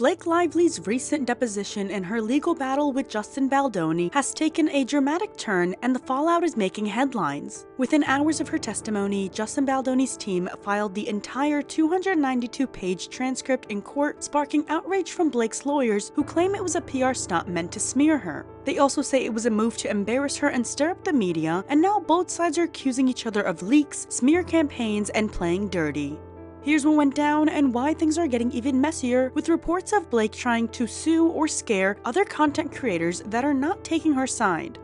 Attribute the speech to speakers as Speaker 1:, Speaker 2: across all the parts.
Speaker 1: Blake Lively's recent deposition in her legal battle with Justin Baldoni has taken a dramatic turn, and the fallout is making headlines. Within hours of her testimony, Justin Baldoni's team filed the entire 292-page transcript in court, sparking outrage from Blake's lawyers, who claim it was a PR stunt meant to smear her. They also say it was a move to embarrass her and stir up the media, and now both sides are accusing each other of leaks, smear campaigns, and playing dirty. Here's what went down and why things are getting even messier, with reports of Blake trying to sue or scare other content creators that are not taking her side.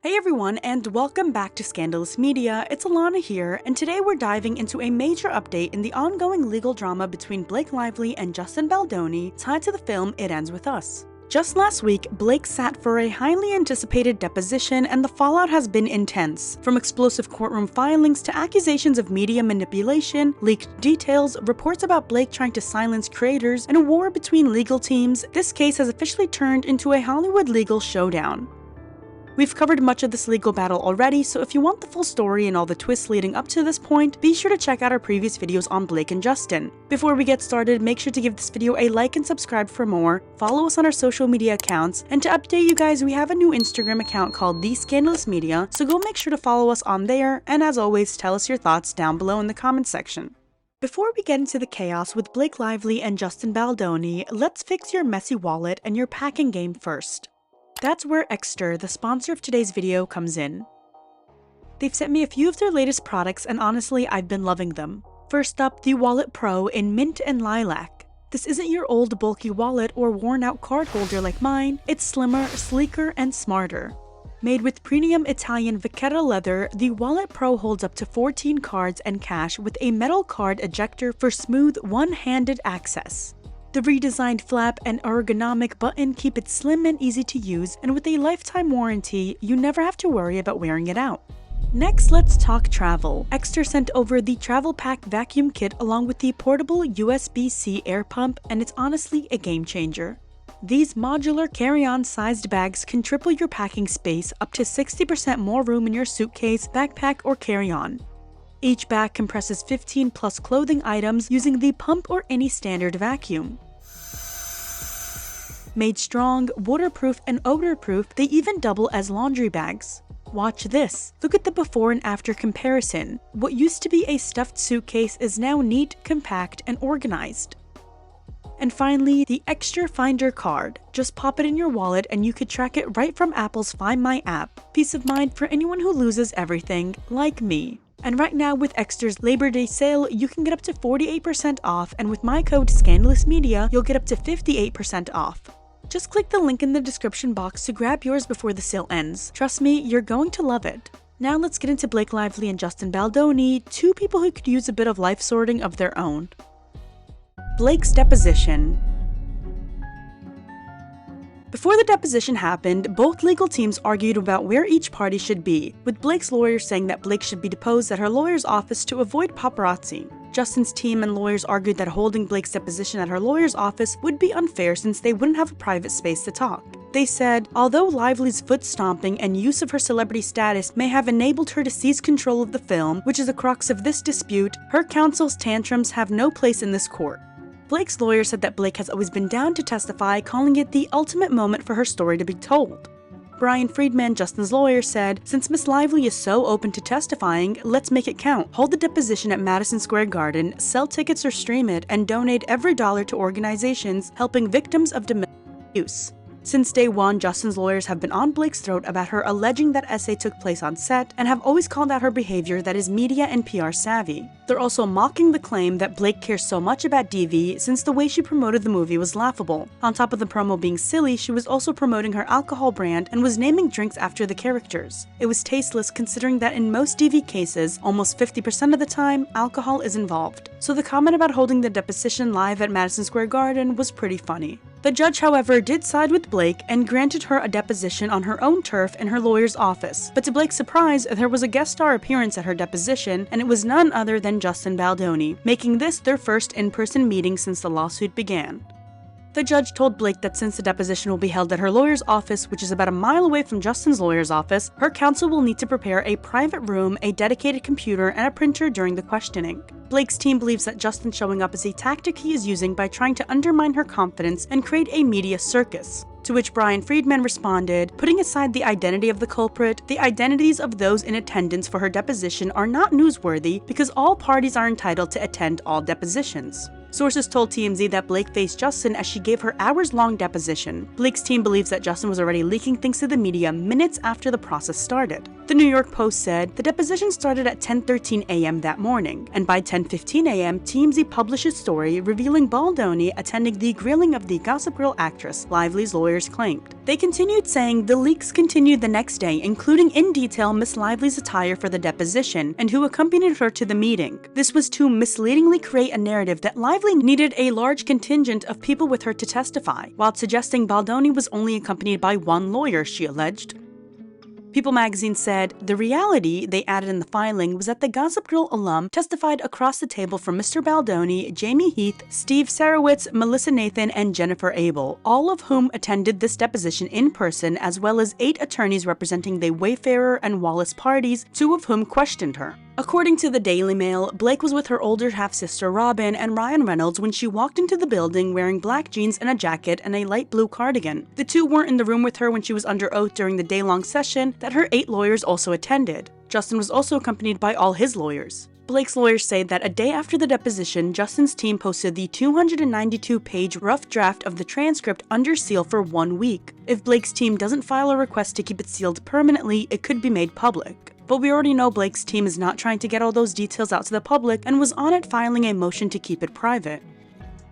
Speaker 1: Hey everyone, and welcome back to Scandalous Media. It's Alana here, and today we're diving into a major update in the ongoing legal drama between Blake Lively and Justin Baldoni tied to the film It Ends With Us. Just last week, Blake sat for a highly anticipated deposition, and the fallout has been intense. From explosive courtroom filings to accusations of media manipulation, leaked details, reports about Blake trying to silence creators, and a war between legal teams, this case has officially turned into a Hollywood legal showdown. We've covered much of this legal battle already, so if you want the full story and all the twists leading up to this point, be sure to check out our previous videos on Blake and Justin. Before we get started, make sure to give this video a like and subscribe for more, follow us on our social media accounts, and to update you guys, we have a new Instagram account called The Scandalous Media, so go make sure to follow us on there, and as always, tell us your thoughts down below in the comments section. Before we get into the chaos with Blake Lively and Justin Baldoni, let's fix your messy wallet and your packing game first. That's where Exter, the sponsor of today's video, comes in. They've sent me a few of their latest products, and honestly, I've been loving them. First up, the Wallet Pro in Mint and Lilac. This isn't your old bulky wallet or worn out card holder like mine. It's slimmer, sleeker, and smarter. Made with premium Italian Vachetta leather, the Wallet Pro holds up to 14 cards and cash with a metal card ejector for smooth, one-handed access. The redesigned flap and ergonomic button keep it slim and easy to use, and with a lifetime warranty, you never have to worry about wearing it out. Next, let's talk travel. Exter sent over the Travel Pack Vacuum Kit along with the portable USB-C air pump, and it's honestly a game changer. These modular carry-on sized bags can triple your packing space, up to 60% more room in your suitcase, backpack, or carry-on. Each bag compresses 15 plus clothing items using the pump or any standard vacuum. Made strong, waterproof, and odor-proof, they even double as laundry bags. Watch this. Look at the before and after comparison. What used to be a stuffed suitcase is now neat, compact, and organized. And finally, the Extra Finder card. Just pop it in your wallet and you could track it right from Apple's Find My app. Peace of mind for anyone who loses everything, like me. And right now with Exter's Labor Day sale, you can get up to 48% off, and with my code SCANDALOUSMEDIA, you'll get up to 58% off. Just click the link in the description box to grab yours before the sale ends. Trust me, you're going to love it. Now let's get into Blake Lively and Justin Baldoni, two people who could use a bit of life sorting of their own. Blake's deposition. Before the deposition happened, both legal teams argued about where each party should be, with Blake's lawyer saying that Blake should be deposed at her lawyer's office to avoid paparazzi. Justin's team and lawyers argued that holding Blake's deposition at her lawyer's office would be unfair since they wouldn't have a private space to talk. They said, although Lively's foot stomping and use of her celebrity status may have enabled her to seize control of the film, which is the crux of this dispute, her counsel's tantrums have no place in this court. Blake's lawyer said that Blake has always been down to testify, calling it the ultimate moment for her story to be told. Brian Friedman, Justin's lawyer, said, "Since Miss Lively is so open to testifying, let's make it count. Hold the deposition at Madison Square Garden, sell tickets or stream it, and donate every dollar to organizations helping victims of domestic abuse." Since day one, Justin's lawyers have been on Blake's throat about her alleging that essay took place on set, and have always called out her behavior that is media and PR savvy. They're also mocking the claim that Blake cares so much about DV since the way she promoted the movie was laughable. On top of the promo being silly, she was also promoting her alcohol brand and was naming drinks after the characters. It was tasteless considering that in most DV cases, almost 50% of the time, alcohol is involved. So the comment about holding the deposition live at Madison Square Garden was pretty funny. The judge, however, did side with Blake and granted her a deposition on her own turf in her lawyer's office. But to Blake's surprise, there was a guest star appearance at her deposition, and it was none other than Justin Baldoni, making this their first in-person meeting since the lawsuit began. The judge told Blake that since the deposition will be held at her lawyer's office, which is about a mile away from Justin's lawyer's office, her counsel will need to prepare a private room, a dedicated computer, and a printer during the questioning. Blake's team believes that Justin showing up is a tactic he is using by trying to undermine her confidence and create a media circus. To which Brian Friedman responded, putting aside the identity of the culprit, the identities of those in attendance for her deposition are not newsworthy because all parties are entitled to attend all depositions. Sources told TMZ that Blake faced Justin as she gave her hours-long deposition. Blake's team believes that Justin was already leaking things to the media minutes after the process started. The New York Post said, the deposition started at 10:13 a.m. that morning, and by 10:15 a.m., TMZ published a story revealing Baldoni attending the grilling of the Gossip Girl actress, Lively's lawyers claimed. They continued saying the leaks continued the next day, including in detail Miss Lively's attire for the deposition and who accompanied her to the meeting. This was to misleadingly create a narrative that Lively needed a large contingent of people with her to testify, while suggesting Baldoni was only accompanied by one lawyer, she alleged. People magazine said, the reality, they added in the filing, was that the Gossip Girl alum testified across the table from Mr. Baldoni, Jamie Heath, Steve Sarowitz, Melissa Nathan, and Jennifer Abel, all of whom attended this deposition in person, as well as 8 attorneys representing the Wayfarer and Wallace parties, 2 of whom questioned her. According to the Daily Mail, Blake was with her older half-sister Robin and Ryan Reynolds when she walked into the building wearing black jeans and a jacket and a light blue cardigan. The two weren't in the room with her when she was under oath during the day-long session that her 8 lawyers also attended. Justin was also accompanied by all his lawyers. Blake's lawyers say that a day after the deposition, Justin's team posted the 292-page rough draft of the transcript under seal for 1 week. If Blake's team doesn't file a request to keep it sealed permanently, it could be made public. But we already know Blake's team is not trying to get all those details out to the public and was on it filing a motion to keep it private.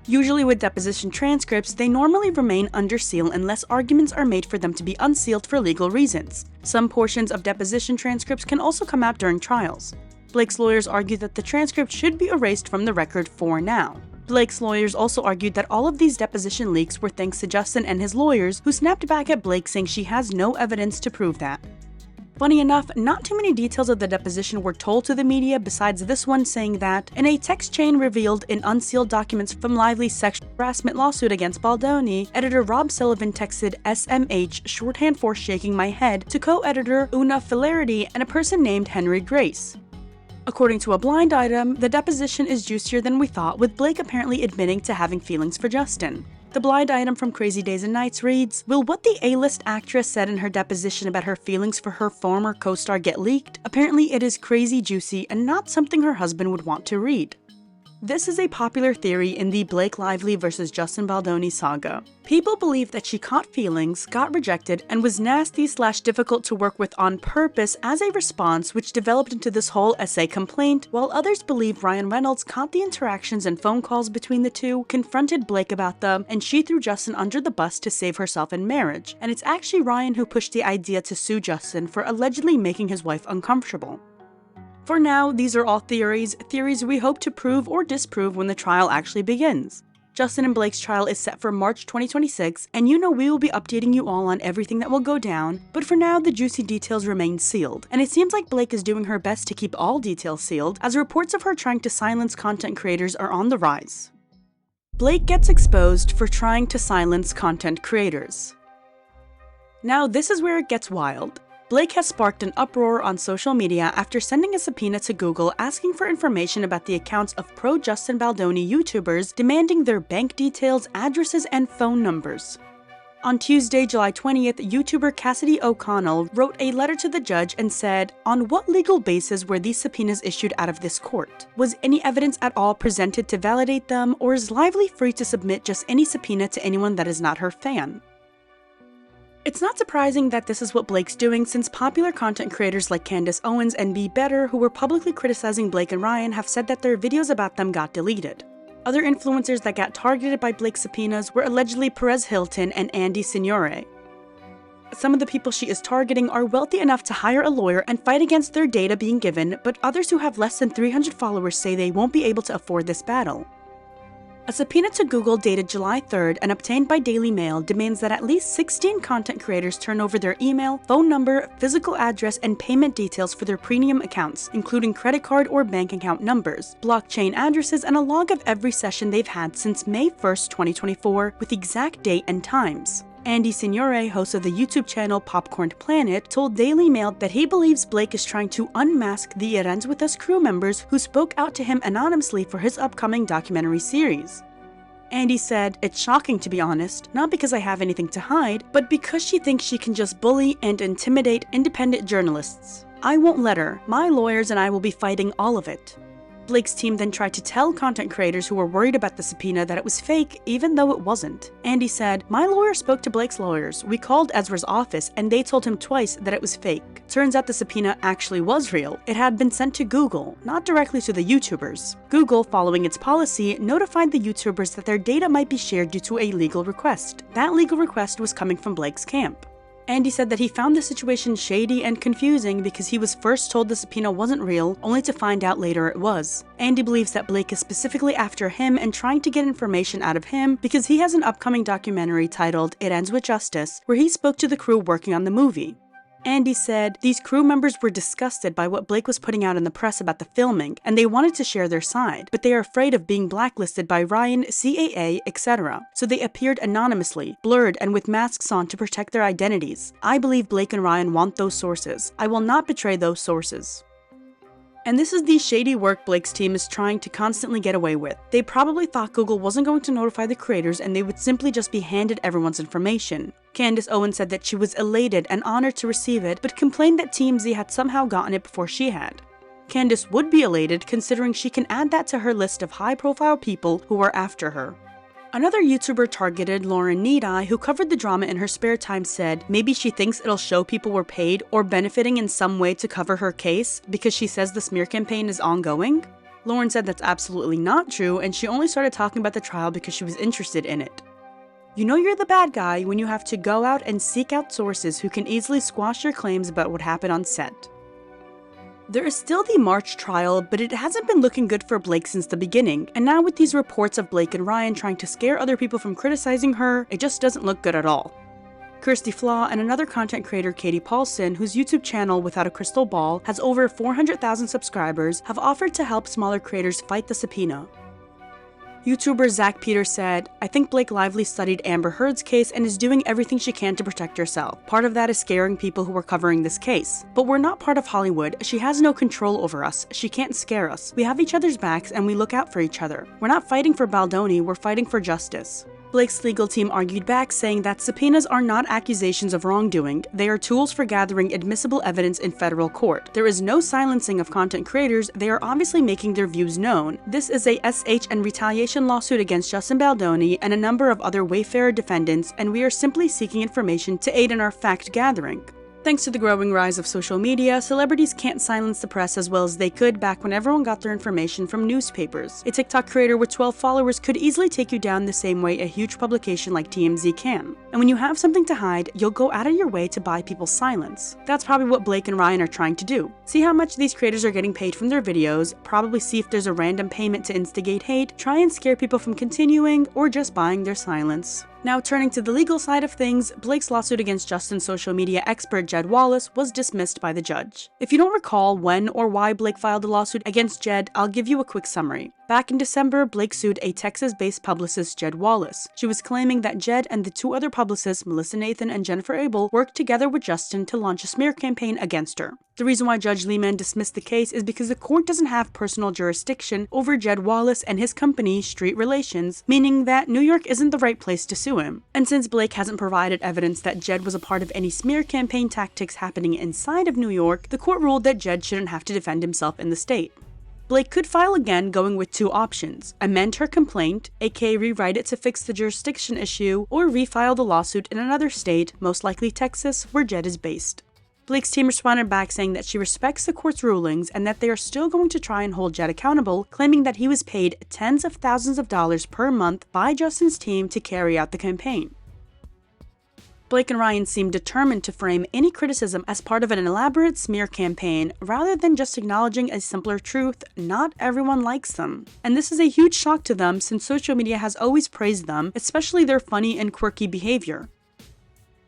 Speaker 1: Usually with deposition transcripts, they normally remain under seal unless arguments are made for them to be unsealed for legal reasons. Some portions of deposition transcripts can also come out during trials. Blake's lawyers argue that the transcript should be erased from the record for now. Blake's lawyers also argued that all of these deposition leaks were thanks to Justin and his lawyers, who snapped back at Blake saying she has no evidence to prove that. Funny enough, not too many details of the deposition were told to the media besides this one saying that, in a text chain revealed in unsealed documents from Lively's sexual harassment lawsuit against Baldoni, editor Rob Sullivan texted SMH, shorthand for shaking my head, to co-editor Una Filarity and a person named Henry Grace. According to a blind item, the deposition is juicier than we thought, with Blake apparently admitting to having feelings for Justin. The blind item from Crazy Days and Nights reads, will what the A-list actress said in her deposition about her feelings for her former co-star get leaked? Apparently it is crazy juicy and not something her husband would want to read. This is a popular theory in the Blake Lively vs. Justin Baldoni saga. People believe that she caught feelings, got rejected, and was nasty/difficult to work with on purpose as a response, which developed into this whole essay complaint, while others believe Ryan Reynolds caught the interactions and phone calls between the two, confronted Blake about them, and she threw Justin under the bus to save herself in marriage, and it's actually Ryan who pushed the idea to sue Justin for allegedly making his wife uncomfortable. For now, these are all theories we hope to prove or disprove when the trial actually begins. Justin and Blake's trial is set for March 2026, and you know we will be updating you all on everything that will go down, but for now the juicy details remain sealed, and it seems like Blake is doing her best to keep all details sealed, as reports of her trying to silence content creators are on the rise. Blake gets exposed for trying to silence content creators. Now this is where it gets wild. Blake has sparked an uproar on social media after sending a subpoena to Google asking for information about the accounts of pro-Justin Baldoni YouTubers, demanding their bank details, addresses, and phone numbers. On Tuesday, July 20th, YouTuber Cassidy O'Connell wrote a letter to the judge and said, on what legal basis were these subpoenas issued out of this court? Was any evidence at all presented to validate them, or is Lively free to submit just any subpoena to anyone that is not her fan? It's not surprising that this is what Blake's doing, since popular content creators like Candace Owens and Be Better, who were publicly criticizing Blake and Ryan, have said that their videos about them got deleted. Other influencers that got targeted by Blake's subpoenas were allegedly Perez Hilton and Andy Signore. Some of the people she is targeting are wealthy enough to hire a lawyer and fight against their data being given, but others who have less than 300 followers say they won't be able to afford this battle. A subpoena to Google dated July 3rd and obtained by Daily Mail demands that at least 16 content creators turn over their email, phone number, physical address, and payment details for their premium accounts, including credit card or bank account numbers, blockchain addresses, and a log of every session they've had since May 1st, 2024, with exact date and times. Andy Signore, host of the YouTube channel Popcorn Planet, told Daily Mail that he believes Blake is trying to unmask the It Ends With Us crew members who spoke out to him anonymously for his upcoming documentary series. Andy said, "It's shocking to be honest, not because I have anything to hide, but because she thinks she can just bully and intimidate independent journalists. I won't let her. My lawyers and I will be fighting all of it." Blake's team then tried to tell content creators who were worried about the subpoena that it was fake, even though it wasn't. Andy said, "My lawyer spoke to Blake's lawyers. We called Ezra's office and they told him twice that it was fake. Turns out the subpoena actually was real. It had been sent to Google, not directly to the YouTubers. Google, following its policy, notified the YouTubers that their data might be shared due to a legal request. That legal request was coming from Blake's camp." Andy said that he found the situation shady and confusing because he was first told the subpoena wasn't real, only to find out later it was. Andy believes that Blake is specifically after him and trying to get information out of him because he has an upcoming documentary titled It Ends With Justice, where he spoke to the crew working on the movie. Andy said, "These crew members were disgusted by what Blake was putting out in the press about the filming, and they wanted to share their side, but they are afraid of being blacklisted by Ryan, CAA, etc. So they appeared anonymously, blurred and with masks on to protect their identities. I believe Blake and Ryan want those sources. I will not betray those sources." And this is the shady work Blake's team is trying to constantly get away with. They probably thought Google wasn't going to notify the creators and they would simply just be handed everyone's information. Candace Owen said that she was elated and honored to receive it, but complained that TMZ had somehow gotten it before she had. Candace would be elated considering she can add that to her list of high-profile people who are after her. Another YouTuber targeted, Lauren Needeye, who covered the drama in her spare time, said maybe she thinks it'll show people were paid or benefiting in some way to cover her case because she says the smear campaign is ongoing. Lauren said that's absolutely not true, and she only started talking about the trial because she was interested in it. You know you're the bad guy when you have to go out and seek out sources who can easily squash your claims about what happened on set. There is still the March trial, but it hasn't been looking good for Blake since the beginning, and now with these reports of Blake and Ryan trying to scare other people from criticizing her, it just doesn't look good at all. Kirsty Flaw and another content creator, Katie Paulson, whose YouTube channel Without a Crystal Ball has over 400,000 subscribers, have offered to help smaller creators fight the subpoena. YouTuber Zach Peters said, "I think Blake Lively studied Amber Heard's case and is doing everything she can to protect herself. Part of that is scaring people who are covering this case. But we're not part of Hollywood. She has no control over us. She can't scare us. We have each other's backs and we look out for each other. We're not fighting for Baldoni, we're fighting for justice." Blake's legal team argued back, saying that subpoenas are not accusations of wrongdoing, they are tools for gathering admissible evidence in federal court. There is no silencing of content creators, they are obviously making their views known. This is a SH and retaliation lawsuit against Justin Baldoni and a number of other Wayfarer defendants, and we are simply seeking information to aid in our fact gathering. Thanks to the growing rise of social media, celebrities can't silence the press as well as they could back when everyone got their information from newspapers. A TikTok creator with 12 followers could easily take you down the same way a huge publication like TMZ can. And when you have something to hide, you'll go out of your way to buy people's silence. That's probably what Blake and Ryan are trying to do. See how much these creators are getting paid from their videos, probably see if there's a random payment to instigate hate, try and scare people from continuing, or just buying their silence. Now turning to the legal side of things, Blake's lawsuit against Justin's social media expert Jed Wallace was dismissed by the judge. If you don't recall when or why Blake filed a lawsuit against Jed, I'll give you a quick summary. Back in December, Blake sued a Texas-based publicist, Jed Wallace. She was claiming that Jed and the two other publicists, Melissa Nathan and Jennifer Abel, worked together with Justin to launch a smear campaign against her. The reason why Judge Lehman dismissed the case is because the court doesn't have personal jurisdiction over Jed Wallace and his company, Street Relations, meaning that New York isn't the right place to sue him. And since Blake hasn't provided evidence that Jed was a part of any smear campaign tactics happening inside of New York, the court ruled that Jed shouldn't have to defend himself in the state. Blake could file again, going with two options: amend her complaint, aka rewrite it to fix the jurisdiction issue, or refile the lawsuit in another state, most likely Texas, where Jed is based. Blake's team responded back saying that she respects the court's rulings and that they are still going to try and hold Jed accountable, claiming that he was paid tens of thousands of dollars per month by Justin's team to carry out the campaign. Blake and Ryan seem determined to frame any criticism as part of an elaborate smear campaign, rather than just acknowledging a simpler truth: not everyone likes them. And this is a huge shock to them, since social media has always praised them, especially their funny and quirky behavior.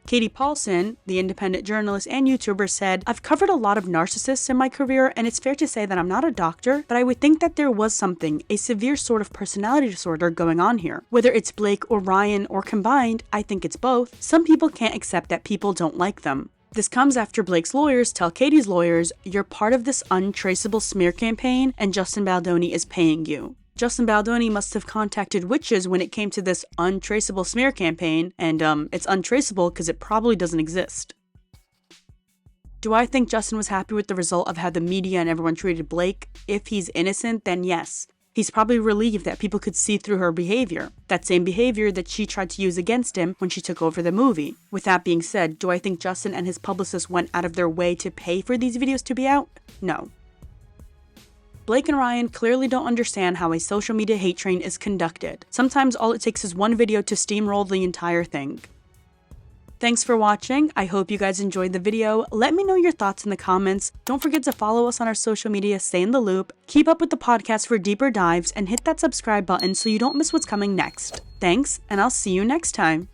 Speaker 1: Katie Paulson, the independent journalist and YouTuber, said, "I've covered a lot of narcissists in my career, and it's fair to say that I'm not a doctor, but I would think that there was something, a severe sort of personality disorder going on here. Whether it's Blake or Ryan or combined, I think it's both. Some people can't accept that people don't like them." This comes after Blake's lawyers tell Katie's lawyers, "You're part of this untraceable smear campaign, and Justin Baldoni is paying you." Justin Baldoni must have contacted witches when it came to this untraceable smear campaign, and it's untraceable because it probably doesn't exist. Do I think Justin was happy with the result of how the media and everyone treated Blake? If he's innocent, then yes. He's probably relieved that people could see through her behavior, that same behavior that she tried to use against him when she took over the movie. With that being said, do I think Justin and his publicist went out of their way to pay for these videos to be out? No. Blake and Ryan clearly don't understand how a social media hate train is conducted. Sometimes all it takes is one video to steamroll the entire thing. Thanks for watching. I hope you guys enjoyed the video. Let me know your thoughts in the comments. Don't forget to follow us on our social media, stay in the loop, keep up with the podcast for deeper dives, and hit that subscribe button so you don't miss what's coming next. Thanks, and I'll see you next time.